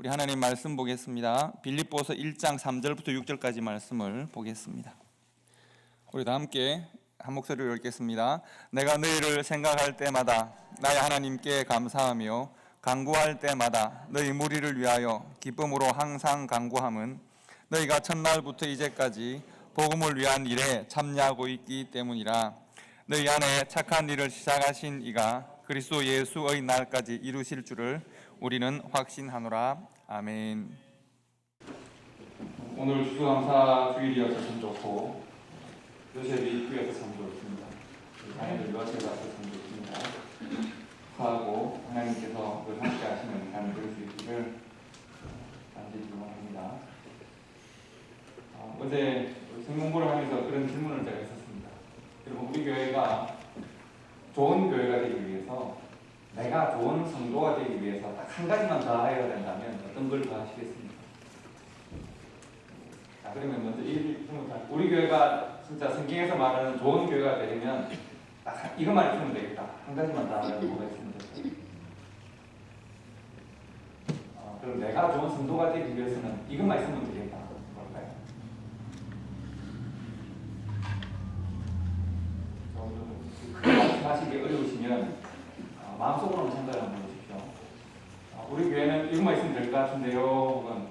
우리 하나님 말씀 보겠습니다. 빌립보서 1장 3절부터 6절까지 말씀을 보겠습니다. 우리 다 함께 한 목소리로 읽겠습니다. 내가 너희를 생각할 때마다 나의 하나님께 감사하며 간구할 때마다 너희 무리를 위하여 기쁨으로 항상 간구함은 너희가 첫날부터 이제까지 복음을 위한 일에 참여하고 있기 때문이라. 너희 안에 착한 일을 시작하신 이가 그리스도 예수의 날까지 이루실 줄을 우리는 확신하노라. 아멘. 오늘 추수감사 주일이어서 참 좋고 요셉이 귀여서 참 좋습니다. 자녀들 요셉이 와서 참 좋습니다. 하고 하나님께서 늘 함께 하시는 삶을 될 수 있기를 간절히 기원합니다. 어제 성공부를 하면서 그런 질문을 제가 했었습니다. 여러분, 우리 교회가 좋은 교회가 되기 위해서, 내가 좋은 성도가 되기 위해서 딱 한 가지만 더 해야 된다면 어떤 걸 더 하시겠습니까? 자, 그러면 먼저 우리 교회가 진짜 성경에서 말하는 좋은 교회가 되려면 딱 이것만 있으면 되겠다. 한 가지만 더 하면 뭐가 있으면 되겠다. 그럼 내가 좋은 성도가 되기 위해서는 이것만 있으면 되겠다. 뭘까요? 말씀하시기 어려우시면 마음속으로만 생각을 한번 해보십시오. 우리 교회는 이것만 있으면 될 것 같은데요. 혹은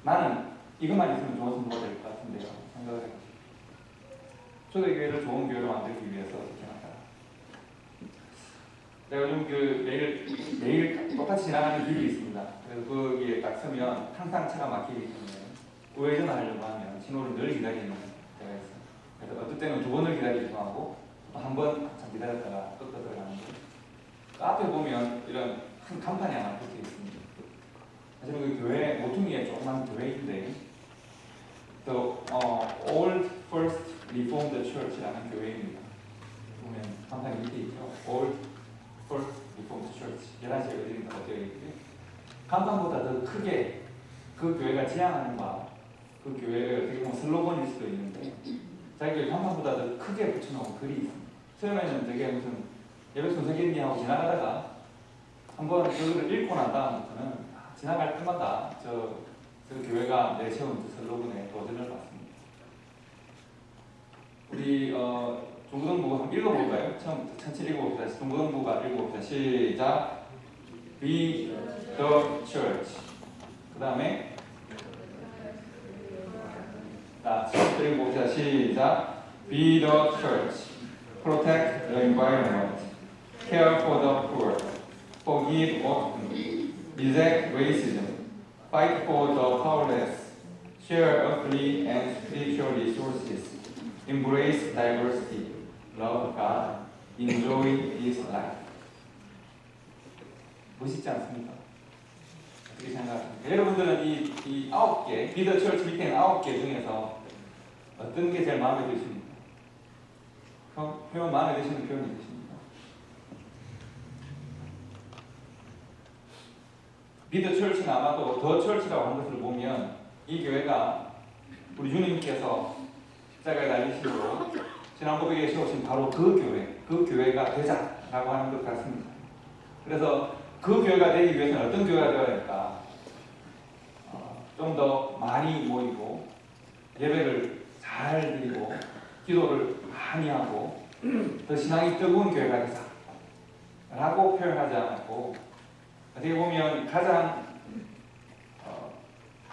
나는 이것만 있으면 좋은 성도가 될 것 같은데요. 생각을 해보십시오. 초대교회를 좋은 교회로 만들기 위해서 어떻게 할까요? 내가 요즘 매일 똑같이 지나가는 길이 있습니다. 그래서 거기에 딱 서면 항상 차가 막히기 때문에 우회전을 하려고 하면 신호를 늘 기다리는 때가 있어요. 그래서 어떨 때는 2번을 기다리기도 하고 또 한 번 한참 기다렸다가 또 들어가는 거예요. 앞에 보면 이런 큰 간판이 하나 붙어 있습니다. 사실 그 교회 모퉁이에 조그만 교회인데 The Old First Reformed Church라는 교회입니다. 보면 간판이 밑에 있죠. Old First Reformed Church 11시에 어디인가 되어 있고요. 간판보다 더 크게 그 교회가 지향하는 바, 그 교회의 어떻게 보면 슬로건일 수도 있는데 자기 간판보다 더 크게 붙여놓은 글이 있습니다. 처음에는 되게 무슨 예배 순서겠니 하고 지나가다가 한번 그걸 읽고 난 다음부터는 지나갈 때마다 저 교회가 내세운 그 슬로건에 도전을 받습니다. 우리 중고등부 한번 읽어볼까요? 처음부터 천천히 읽어봅시다. 중고등부가 읽어봅시다. 시작. Be the church. 그 다음에 처음부터 읽어봅시다. 시작. Be the church. Protect the environment. Care for the poor. Forgive often. Reject racism. Fight for the powerless. Share earthly and spiritual resources. Embrace diversity. Love God. Enjoy this life. 멋있지 않습니까? 어떻게 생각하십니까? 여러분들은 이 9개, 비더 철치 밑에 있는 9개 중에서 어떤 게 제일 마음에 드십니까? 표현 마음에 드시는 표현이 있으십니까? 비더 철치는 아마도 더 철치라고 하는 것을 보면 이 교회가 우리 주님께서 십자가에 달리시고 지난 고백에 세우신 바로 그 교회가 되자라고 하는 것 같습니다. 그래서 그 교회가 되기 위해서는 어떤 교회가 되어야 될까? 좀 더 많이 모이고 예배를 잘 드리고 기도를 많이 하고 더 신앙이 뜨거운 교회가 되자 라고 표현하지 않았고, 어떻게 보면 가장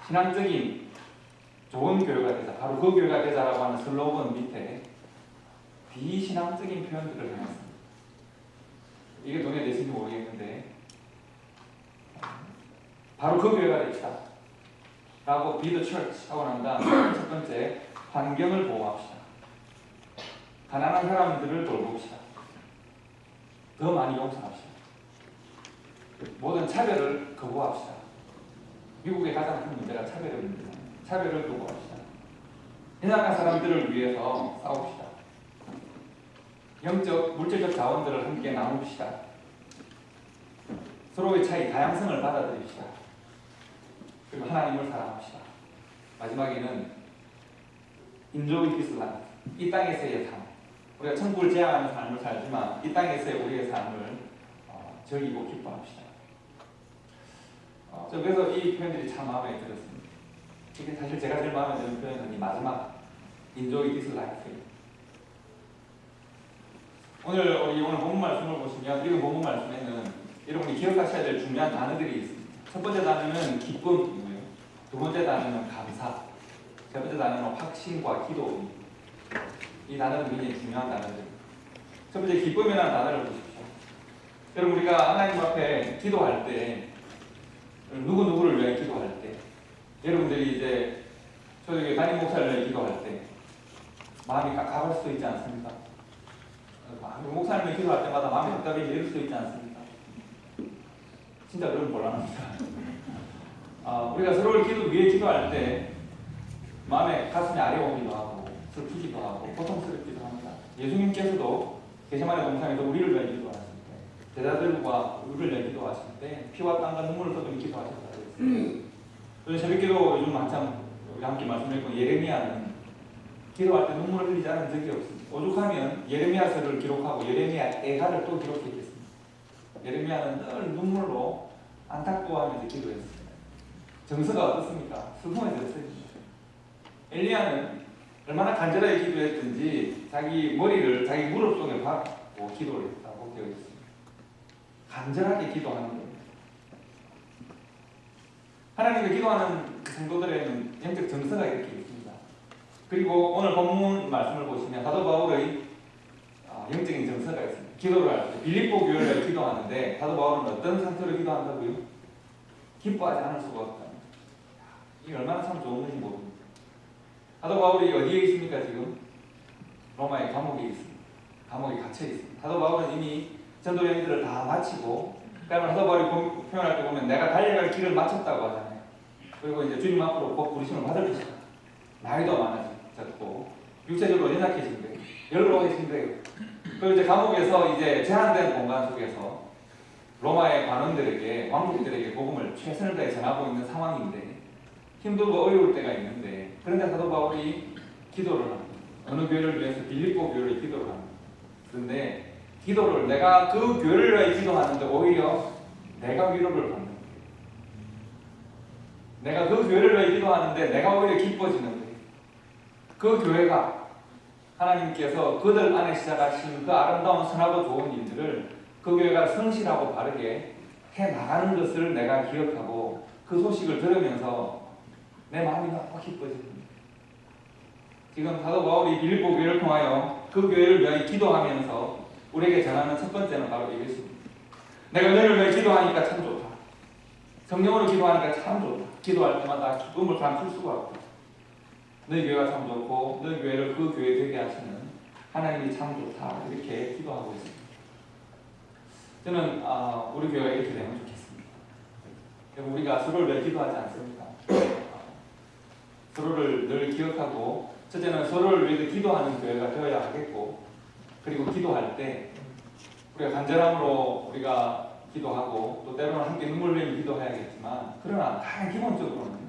신앙적인 좋은 교회가 되자, 바로 그 교회가 되자라고 하는 슬로건 밑에 비신앙적인 표현들을 해놨습니다. 이게 동의되시는지 모르겠는데 바로 그 교회가 됩시다 라고 Be the church 하고 난 다음 첫 번째, 환경을 보호합시다. 가난한 사람들을 돌봅시다. 더 많이 용서합시다. 모든 차별을 거부합시다. 미국의 가장 큰 문제가 차별입니다. 차별을 거부합시다. 연약한 사람들을 위해서 싸웁시다. 영적, 물질적 자원들을 함께 나눕시다. 서로의 차이, 다양성을 받아들입시다. 그리고 하나님을 사랑합시다. 마지막에는 Enjoy this life. 이 땅에서의 삶. 우리가 천국을 지향하는 삶을 살지만 이 땅에서의 우리의 삶을 즐기고 기뻐합시다. 그래서 이 표현들이 참 마음에 들었습니다. 이게 사실 제가 제일 마음에 드는 표현은 이 마지막 Enjoy this life. 오늘 본문 말씀을 보시면 이 본문 말씀에는 여러분이 기억하셔야 될 중요한 단어들이 있습니다. 첫 번째 단어는 기쁨이고요. 두 번째 단어는 감사. 세 번째 단어는 확신과 기도입니다. 이 단어는 굉장히 중요한 단어들입니다. 첫 번째 기쁨이라는 단어를 보십시오. 여러분 우리가 하나님 앞에 기도할 때 누구를 위해 기도할 때 여러분들이 이제 저에게 담임 목사를 위해 기도할 때 마음이 깝깝할 수도 있지 않습니까? 목사님이 기도할 때마다 마음이 답답해질 수도 있지 않습니까? 진짜 그런 곤란합니다. 우리가 서로를 위해 기도할 때 마음에 가슴이 아려오기도 하고 슬프기도 하고 고통스럽기도 합니다. 예수님께서도 게세마네 동산에서 우리를 위해 기도하실 때 제자들과 우리를 위해 기도하실 때 피와 땀과 눈물을 쏟으며 기도하셨다고 했습니다. 저는 새벽기도 요즘 한참 우리 함께 말씀드렸고 예레미야는 기도할 때 눈물을 흘리지 않은 적이 없습니다. 오죽하면 예레미야서를 기록하고 예레미야 애가를 또 기록했겠습니다. 예레미야는 늘 눈물로 안타까워하면서 기도했습니다. 정서가 어떻습니까? 슬픔해졌습니다. 엘리야는 얼마나 간절하게 기도했든지 자기 머리를 자기 무릎 속에 박고 기도를 했다고 되어 있습니다. 간절하게 기도하는 겁니다. 하나님께 기도하는 성도들에는 영적 정서가 이렇게 있습니다. 그리고 오늘 본문 말씀을 보시면 사도 바울의 영적인 정서가 있습니다. 기도를 할 때 빌립보 교회를 기도하는데 사도 바울은 어떤 상태로 기도한다고요? 기뻐하지 않을 수가 없다. 이게 얼마나 참 좋은 건지 모릅니다. 사도 바울이 어디에 있습니까 지금? 로마의 감옥에 있습니다. 감옥에 갇혀 있습니다. 사도 바울은 이미 전도 여행들을 다 마치고, 그러면 사도 바울이 표현할 때 보면 내가 달려갈 길을 마쳤다고 하잖아요. 그리고 이제 주님 앞으로 곧 부르심을 받을 것이다. 나이도 많아졌고 육체적으로 연약해진 거예요. 연로해진 거예요. 그리고 이제 감옥에서 이제 제한된 공간 속에서 로마의 관원들에게 왕족들에게 복음을 최선을 다해 전하고 있는 상황인데 힘들고 어려울 때가 있는데, 그런데 사도 바울이 기도를 합니다. 어느 교회를 위해서 빌립보 교회를 기도를 합니다. 그런데 기도를 내가 그 교회를 위해 기도하는데 오히려 내가 위로를 받는 거예요. 내가 그 교회를 위해 기도하는데 내가 오히려 기뻐지는 거예요. 그 교회가 하나님께서 그들 안에 시작하신 그 아름다운 선하고 좋은 일들을 그 교회가 성실하고 바르게 해나가는 것을 내가 기억하고 그 소식을 들으면서 내 마음이 너무 기뻐집니다. 지금 사도 바울이 빌립보 교회를 통하여 그 교회를 위하여 기도하면서 우리에게 전하는 첫 번째는 바로 이것입니다. 내가 너를 위해 기도하니까 참 좋다. 성령으로 기도하니까 참 좋다. 기도할 때마다 기쁨을 감출 수가 없다. 너희 교회가 참 좋고 너희 교회를 그 교회 되게 하시는 하나님이 참 좋다. 이렇게 기도하고 있습니다. 저는 우리 교회가 이렇게 되면 좋겠습니다. 우리가 서로를 위해 기도하지 않습니까? 서로를 늘 기억하고, 첫째는 서로를 위해 기도하는 교회가 되어야 하겠고, 그리고 기도할 때 우리가 간절함으로 우리가 기도하고 또 때로는 함께 눈물 흘리며 기도해야겠지만, 그러나 가장 기본적으로는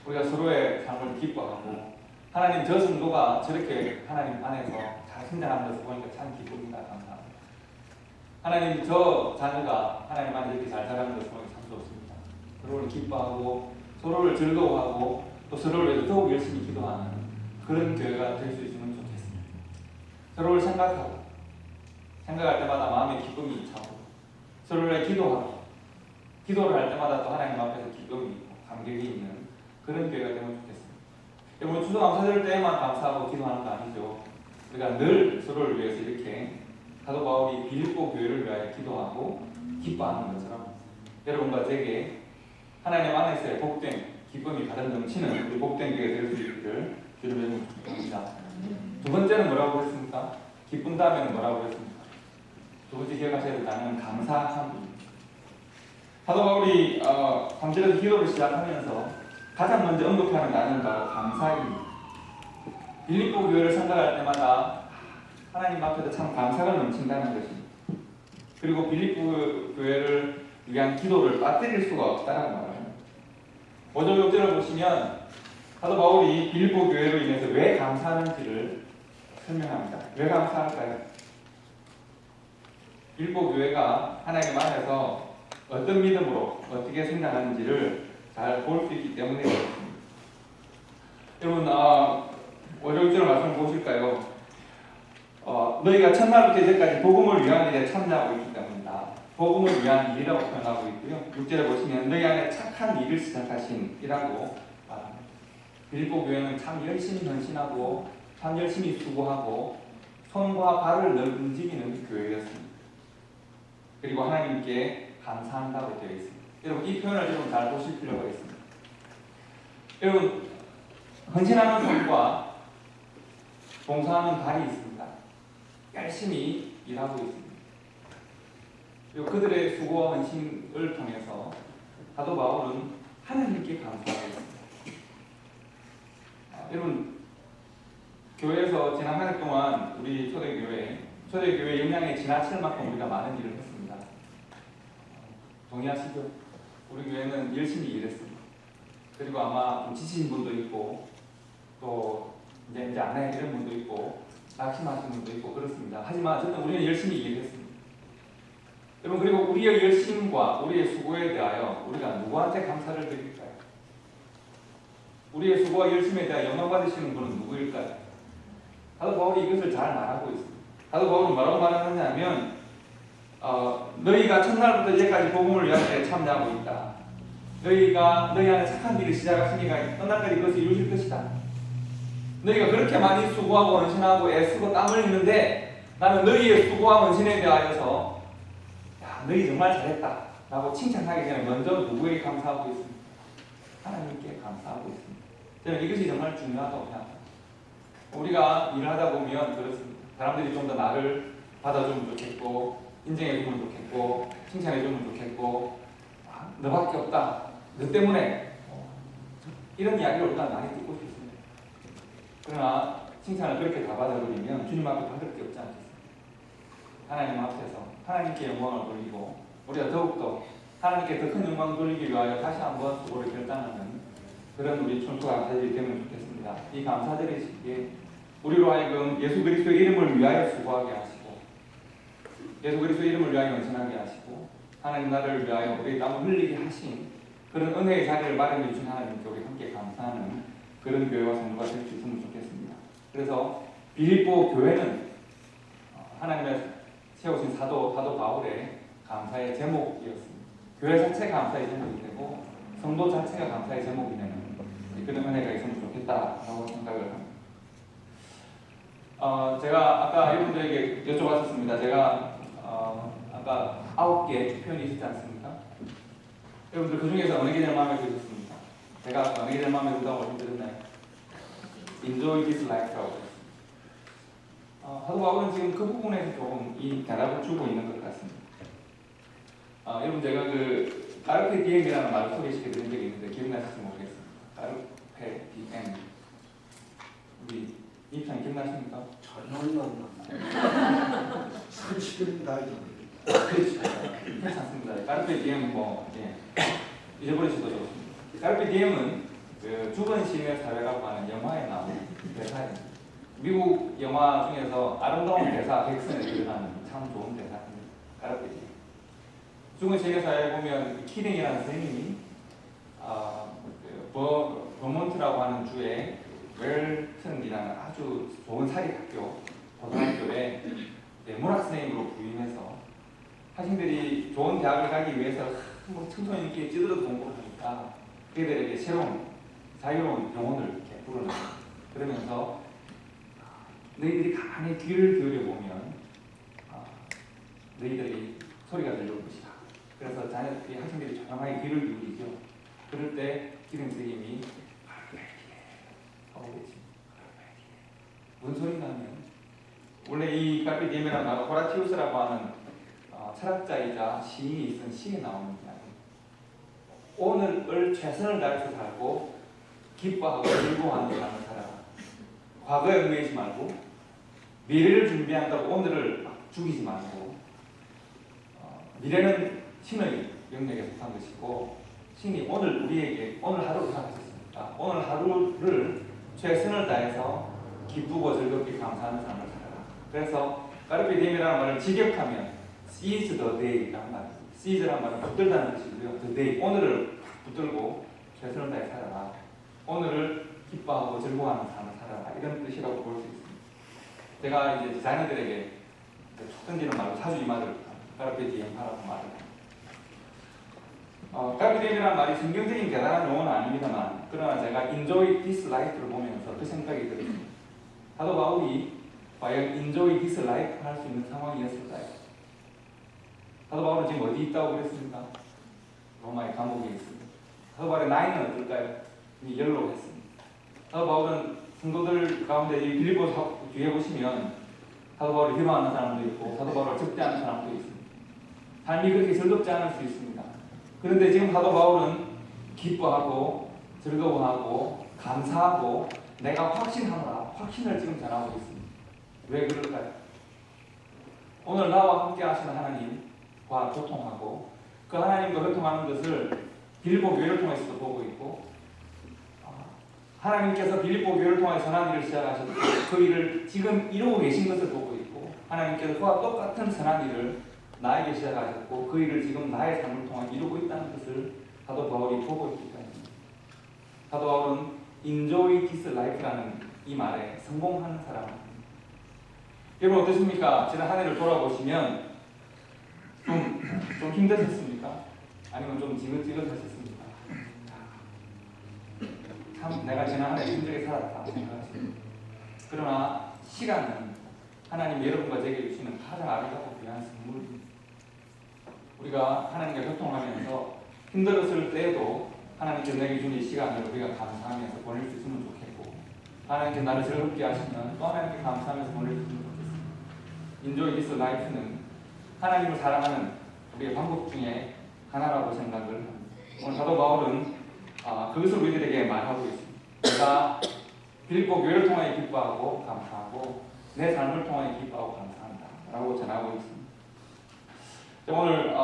우리가 서로의 삶을 기뻐하고 하나님 저 성도가 저렇게 하나님 안에서 잘 성장하는 것을 보니까 참 기쁩니다. 감사합니다. 하나님 저 자녀가 하나님 안에 이렇게 잘 자라는 것을 보니까 참 좋습니다. 서로를 기뻐하고 서로를 즐거워하고 또 서로를 위해서 더욱 열심히 기도하는 그런 교회가 될 수 있으면 좋겠습니다. 서로를 생각할 때마다 마음에 기쁨이 차고 서로를 위해 기도하고 기도를 할 때마다 또 하나님 앞에서 기쁨이 있고 감격이 있는 그런 교회가 되면 좋겠습니다. 여러분 추수감사절 때만 감사하고 기도하는 거 아니죠. 우리가 늘 서로를 위해서 이렇게 사도 바울이 빌립보 교회를 위하여 기도하고 기뻐하는 것처럼 여러분과 제게 하나님 안에서의 복된 기쁨이 가득 넘치는 우리 복된 교회가 될 수 있기를 주님의 축복합니다. 두 번째는 뭐라고 했습니까? 기쁜 다음에는 뭐라고 했습니까? 두 번째 기억하셔야 될 단어는 감사함입니다. 사도 바울이 3절에서 기도를 시작하면서 가장 먼저 언급하는 단어는 바로 감사입니다. 빌립보 교회를 생각할 때마다 하나님 앞에서 참 감사가 넘친다는 것입니다. 그리고 빌립보 교회를 위한 기도를 빠뜨릴 수가 없다는 말을 합니다. 5절 6절을 보시면 사도 바울이 빌립보 교회로 인해서 왜 감사하는지를 설명합니다. 왜 감사할까요? 빌립보 교회가 하나님 안에서 어떤 믿음으로 어떻게 성장하는지를 잘 볼 수 있기 때문에 그렇습니다. 여러분, 5절절 말씀 보실까요? 너희가 첫날부터 이제까지 복음을 위한 일에 참여하고 있기 때문이다. 복음을 위한 일이라고 표현하고 있고요. 6절에 보시면 너희 안에 착한 일을 시작하신 이라고 말합니다. 빌립보 교회는 참 열심히 헌신하고 참 열심히 수고하고 손과 발을 늘 움직이는 교회였습니다. 그리고 하나님께 감사한다고 되어 있습니다. 여러분, 이 표현을 좀 잘 보실 필요가 있습니다. 여러분, 헌신하는 손과 봉사하는 발이 있습니다. 열심히 일하고 있습니다. 그리고 그들의 수고와 헌신을 통해서 사도 바울은 하나님께 감사하고 있습니다. 여러분, 교회에서 지난 한 해 동안 우리 초대교회 역량에 지나칠 만큼 우리가 많은 일을 했습니다. 동의하시죠? 우리 교회는 열심히 일했습니다. 그리고 아마 좀 지치신 분도 있고 또 이제 안 해 이런 분도 있고 낙심하신 분도 있고 그렇습니다. 하지만 어쨌든 우리는 열심히 일했습니다. 여러분, 그리고 우리의 열심과 우리의 수고에 대하여 우리가 누구한테 감사를 드릴까요? 우리의 수고와 열심에 대하여 영광 받으시는 분은 누구일까요? 사도 바울이 이것을 잘 말하고 있습니다. 사도 바울은 뭐라고 말하느냐면 너희가 첫날부터 이제까지 복음을 위한 일에 참여하고 있다. 너희가 너희 안에 착한 일을 시작하시니까 끝날까지 그것을 이루실 것이다. 너희가 그렇게 많이 수고하고 헌신하고 애쓰고 땀 흘리는데 나는 너희의 수고와 헌신에 대하여서 야, 너희 정말 잘했다 라고 칭찬하기 전에 먼저 누구에게 감사하고 있습니다? 하나님께 감사하고 있습니다. 저는 이것이 정말 중요하다고 생각합니다. 우리가 일을 하다 보면 그렇습니다. 사람들이 좀 더 나를 받아주면 좋겠고 인정해주면 좋겠고 칭찬해주면 좋겠고 너밖에 없다. 너 때문에 이런 이야기를 우리가 많이 듣고 싶습니다. 그러나 칭찬을 그렇게 다 받아버리면 주님 앞에 받을 게 없지 않겠습니까? 하나님 앞에서 하나님께 영광을 돌리고 우리가 더욱더 하나님께 더 큰 영광을 돌리기 위하여 다시 한번 수고를 결단하는 그런 우리 촌수 감사들이 되면 좋겠습니다. 이 감사들이 우리로 하여금 예수 그리스도의 이름을 위하여 수고하게 하시고 예수 그리스도의 이름을 위하여 헌신하게 하시고 하나님 나라를 위하여 우리의 땀을 흘리게 하신 그런 은혜의 자리를 마련해 주신 하나님께 우리 함께 감사하는 그런 교회와 성도가 될 수 있으면 좋겠습니다. 그래서 빌립보 교회는 하나님의 세우신 사도 바울의 감사의 제목이었습니다. 교회 자체가 감사의 제목이 되고 성도 자체가 감사의 제목이 되는 그런 은혜가 있으면 좋겠다라고 생각을 합니다. 제가 아까 여러분들에게 여쭤봤었습니다. 제가 아까 9개 표현이 있었지 않습니까? 여러분들 그 중에서 어느 게 제일 마음에 드셨습니까? 제가 어느 게 제일 마음에 든다고 말씀드렸나요? Enjoy this life라고 했습니다. 사도 바울은 지금 그 부분에서 조금 이 대답을 주고 있는 것 같습니다. 여러분, 제가 그 까르페 디엠이라는 말을 소개시켜 드린 적이 있는데 기억나실지 모르겠습니다. 까르페 디엠. 우리 이 편 기억나십니까? 전혀 안 나. 30년 나이 그렇죠. 괜찮습니다. 까르페 디엠 잊어버리셔도 좋습니다. 까르페 디엠은 그 죽은 시인의 사회라고 하는 영화에 나오는 대사입니다. 미국 영화 중에서 아름다운 대사 100선에 들어가는 참 좋은 대사입니다. 까르페 디엠. 죽은 시인의 사회에 보면 키링이라는 선생님이 버몬트라고 하는 주에 웰튼이라는 아주 좋은 사립학교 고등학교에 문학 선생님으로 부임해서 학생들이 좋은 대학을 가기 위해서 청소년끼리 찌들어서 공부를 하니까 그들에게 새로운 자유로운 영혼을 이렇게 불어넣어요. 그러면서 너희들이 가만히 귀를 기울여 보면 너희들이 소리가 들려올 것이다. 그래서 학생들이 조용하게 귀를 기울이죠. 그럴 때 기름 선생님이 무슨 소리 나면 원래 이 까르페 디엠이라는 말은 호라티우스라고 하는 철학자이자 시인이 쓴 시에 나오는 이야기입니다. 오늘을 최선을 다해서 살고 기뻐하고 즐거워하는 삶을 살아라. 과거에 얽매이지 말고 미래를 준비한다고 오늘을 죽이지 말고 미래는 신의 영역에 속한 것이고 신이 오늘 우리에게 오늘 하루를 허락하셨습니다. 오늘 하루를 최선을 다해서 기쁘고 즐겁게 감사하는 삶을 살아라. 그래서 까르페 디엠이라는 말을 직역하면 seize the day라는 말입니다. seize란 말은 붙들다는 뜻이고요. today, 오늘을 붙들고 최선을 다해 살아라. 오늘을 기뻐하고 즐거워하는 삶을 살아라. 이런 뜻이라고 볼 수 있습니다. 제가 이제 자녀들에게 툭 던지는 말로 사주 이 말을 까르페 디엠파라고 말을 합니다. 까르페 디엠이라는 말이 성경적인 대단한 용어는 아닙니다만, 그러나 제가 enjoy this life를 보면서 그 생각이 들었습니다. 사도 바울이 과연 enjoy this life 할 수 있는 상황이었을까요? 사도 바울은 지금 어디 있다고 그랬습니까? 로마의 감옥에 있습니다. 사도 바울의 나이는 어떨까요? 이미 연로했습니다. 사도 바울은 성도들 가운데 이 빌립보 뒤에 보시면 사도 바울을 희망하는 사람도 있고 사도 바울을 적대하는 사람도 있습니다. 삶이 그렇게 즐겁지 않을 수 있습니다. 그런데 지금 사도 바울은 기뻐하고 즐거워하고 감사하고 내가 확신하노라, 확신을 지금 전하고 있습니다. 왜 그럴까요? 오늘 나와 함께 하시는 하나님과 소통하고 그 하나님과 소통하는 것을 빌립보 교회를 통해서도 보고 있고, 하나님께서 빌립보 교회를 통해 선한 일을 시작하셨고 그 일을 지금 이루고 계신 것을 보고 있고, 하나님께서 그와 똑같은 선한 일을 나에게 시작하셨고 그 일을 지금 나의 삶을 통해 이루고 있다는 것을 사도 바울이 보고 있기 때문입니다. 사도 바울은 enjoy this life라는 이 말에 성공하는 사람입니다. 여러분 어떠십니까? 지난 한 해를 돌아보시면 좀 힘드셨습니까? 아니면 좀 지긋지긋하셨습니까? 참 내가 지난 한 해 힘들게 살았다 생각하십니다. 그러나 시간은 하나님 여러분과 제게 주시는 가장 아름답고 귀한 선물입니다. 우리가 하나님과 소통하면서 힘들었을 때에도 하나님께서 내게 주는 이 시간을 우리가 감사하면서 보낼 수 있으면 좋겠고, 하나님께서 나를 즐겁게 하시면 또 하나님께 감사하면서 보낼 수 있으면 좋겠습니다. Enjoy this life는 하나님을 사랑하는 우리의 방법 중에 하나라고 생각을 합니다. 오늘 사도 바울은 그것을 우리들에게 말하고 있습니다. 내가 빌립보 교회를 통하여 기뻐하고 감사하고 내 삶을 통하여 기뻐하고 감사한다 라고 전하고 있습니다. 오늘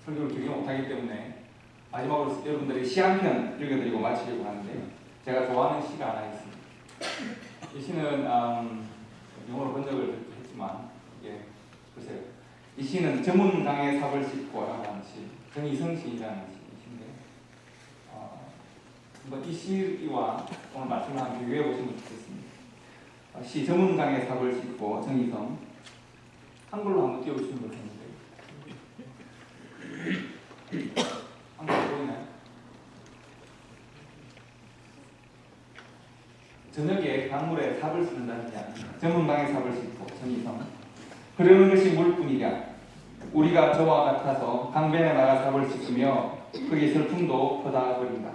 설교를 길게 못하기 때문에 마지막으로 여러분들이 시 한 편 읽어드리고 마치려고 하는데, 제가 좋아하는 시가 하나 있습니다. 이 시는 영어로 번역을 했지만 글쎄요, 이 시는 저문강의 삽을 싣고라고 하는 시, 정희성 시인이라는 시인데, 한번 이 시와 오늘 말씀을 한번 비교해 보시면 좋겠습니다. 시 저문강의 삽을 싣고 정희성, 한글로 한번 띄워주시면 좋겠는데, 한글 보이나요? 저녁에 강물에 삽을 싣는다는 이야기. 저문강의 삽을 싣고 정희성, 흐르는 것이 물뿐이랴. 우리가 저와 같아서 강변에 나가 삽을 씻으며 그의 슬픔도 퍼다버린다.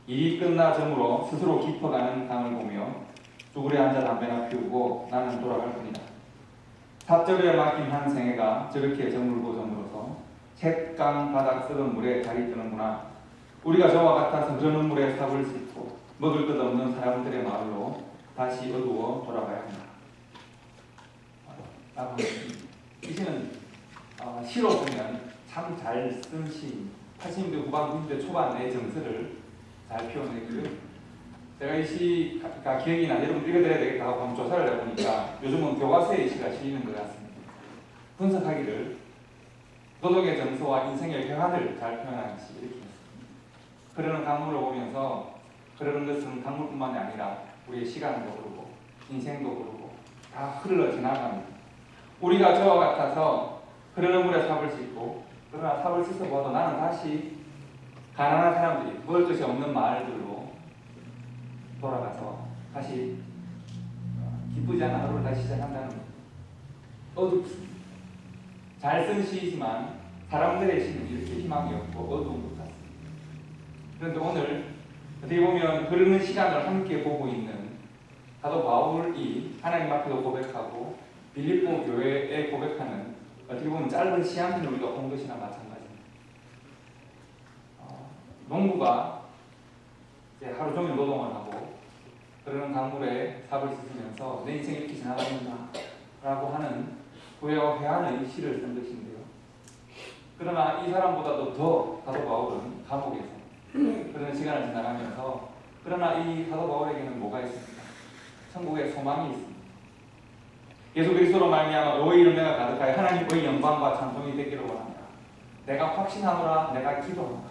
일이 끝나 저물어 스스로 깊어가는 강을 보며 쭈그려 앉아 담배나 피우고 나는 돌아갈 뿐이다. 삽절에 맡긴 한 생애가 저렇게 저물고 저물어서 샛강 바닥 썩은 물에 달이 뜨는구나. 우리가 저와 같아서 흐르는 물에 삽을 싣고 먹을 것 없는 사람들의 마을로 다시 어두워 돌아가야 한다. 이 시는 시로 보면 참 잘 쓴 시, 80년대 후반, 90년대 초반 내 정서를 잘 표현했고요. 제가 이 시가 기억이 나, 여러분 읽어드려야 되겠다 하고 한번 조사를 해보니까 요즘은 교과서에 이 시가 실리는 것 같습니다. 분석하기를 도덕의 정서와 인생의 회한을 잘 표현하는 시 이렇게 했습니다. 흐르는 강물을 보면서 흐르는 것은 강물뿐만이 아니라 우리의 시간도 흐르고 인생도 흐르고 다 흘러 지나갑니다. 우리가 저와 같아서 흐르는 물에 삽을 싣고, 그러나 삽을 씻어봐도 나는 다시 가난한 사람들이 먹을 것이 없는 마을들로 돌아가서 다시 기쁘지 않은 하루를 다시 시작한다는 겁니다. 어둡습니다. 잘 쓴 시이지만 사람들의 시는 이렇게 희망이 없고 어두운 것 같습니다. 그런데 오늘 어떻게 보면 흐르는 시간을 함께 보고 있는 사도 바울이 하나님 앞에도 고백하고 빌립보 교회에 고백하는, 어떻게 보면 짧은 시 한 편을 우리가 본 것이나 마찬가지입니다. 농부가 이제 하루 종일 노동을 하고 그러는 강물에 삽을 씻으면서 내 인생이 이렇게 지나가는구나 라고 하는 후회와 회한의 시를 쓴 것인데요. 그러나 이 사람보다도 더 사도 바울은 감옥에서 그런 시간을 지나가면서, 그러나 이 사도 바울에게는 뭐가 있습니까? 천국의 소망이 있습니다. 예수 그리스도로 말미암아 의의 열매가 가득하여 하나님의 영광과 찬송이 되기를 원합니다. 내가 확신하노라, 내가 기도하노라.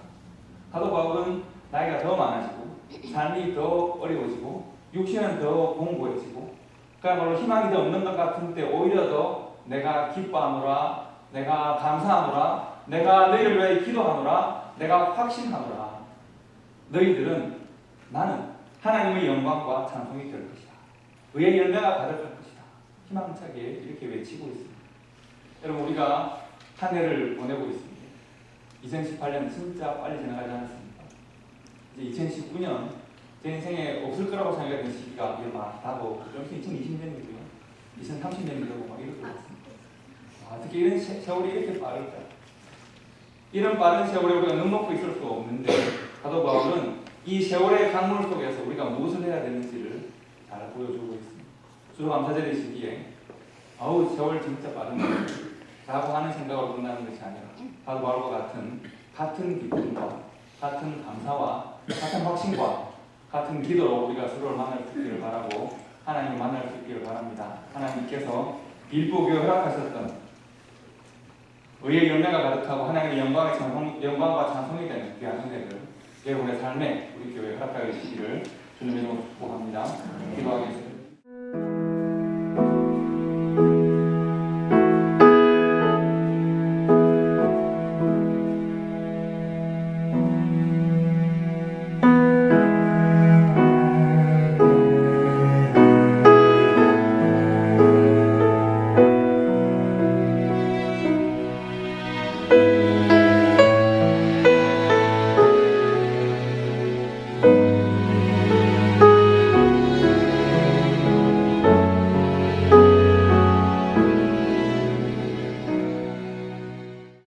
사도 바울은 나이가 더 많아지고 삶이 더 어려워지고 육신은 더 공고해지고 그야말로 희망이 더 없는 것 같은 때 오히려 더 내가 기뻐하노라, 내가 감사하노라, 내가 너희를 위해 기도하노라, 내가 확신하노라. 너희들은 나는 하나님의 영광과 찬송이 될 것이다. 의의 열매가 가득할 것이다. 희망차게 이렇게 외치고 있습니다. 여러분, 우리가 한 해를 보내고 있습니다. 2018년 진짜 빨리 지나가지 않았습니까? 이제 2019년 제 인생에 없을 거라고 생각했던 시기가 막 나도 좀 2020년이고요. 2030년이라고 막 이렇게 됐습니다. 어떻게 이런 세월이 이렇게 빠를까? 이런 빠른 세월에 우리가 넉넉히 있을 수 없는데 사도 바울은 이 세월의 강물 속에서 우리가 무엇을 해야 되는지를 잘 보여주고 있습니다. 추수감사절의 시기에 아우 세월 진짜 빠른데 라고 하는 생각으로 끝나는 것이 아니라 사도 바울과 같은 기쁨과 같은 감사와 같은 확신과 같은 기도로 우리가 서로를 만날 수 있기를 바라고 하나님을 만날 수 있기를 바랍니다. 하나님께서 빌보교에 허락하셨던 의의 열매가 가득하고 하나님의 영광과 찬송이 되는 귀한 은혜를 여러분의 삶에 우리 교회에 허락하여 주시기를 주님의 이름으로 축복합니다. 기도하겠습니다.